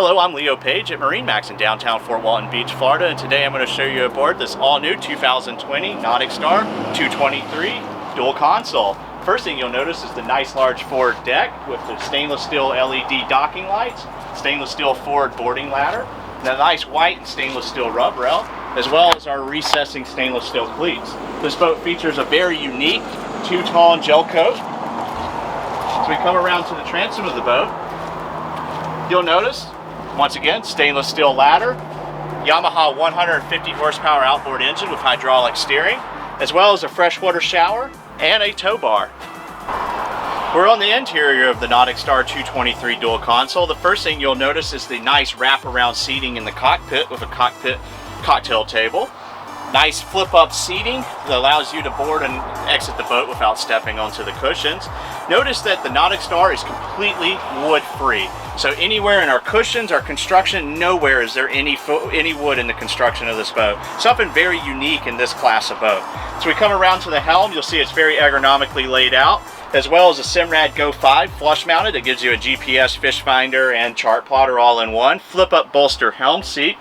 Hello, I'm Leo Page at MarineMax in downtown Fort Walton Beach, Florida, and today I'm going to show you aboard this all-new 2020 NauticStar 223 dual console. First thing you'll notice is the nice large forward deck with the stainless steel LED docking lights, stainless steel forward boarding ladder, and a nice white and stainless steel rub rail, as well as our recessing stainless steel cleats. This boat features a very unique two-tone gel coat. As we come around to the transom of the boat, you'll notice, once again, stainless steel ladder, Yamaha 150 horsepower outboard engine with hydraulic steering, as well as a freshwater shower and a tow bar. We're on the interior of the NauticStar 223 dual console. The first thing you'll notice is the nice wraparound seating in the cockpit with a cockpit cocktail table. Nice flip-up seating that allows you to board and exit the boat without stepping onto the cushions. Notice that the NauticStar is completely wood-free. So anywhere in our cushions, our construction, nowhere is there any wood in the construction of this boat. Something very unique in this class of boat. So we come around to the helm, you'll see it's very ergonomically laid out, as well as a Simrad Go 5 flush mounted. It gives you a GPS, fish finder, and chart plotter all in one. Flip-up bolster helm seat.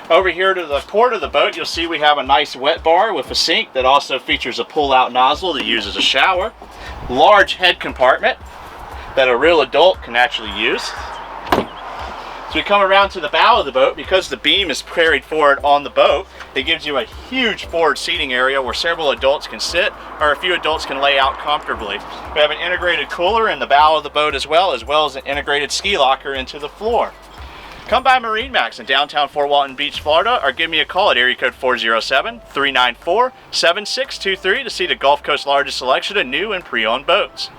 Over here to the port of the boat, you'll see we have a nice wet bar with a sink that also features a pull-out nozzle to use as a shower. Large head compartment that a real adult can actually use. So we come around to the bow of the boat. Because the beam is carried forward on the boat, it gives you a huge forward seating area where several adults can sit, or a few adults can lay out comfortably. We have an integrated cooler in the bow of the boat as well as an integrated ski locker into the floor. Come by MarineMax in downtown Fort Walton Beach, Florida, or give me a call at area code 407-394-7623 to see the Gulf Coast's largest selection of new and pre-owned boats.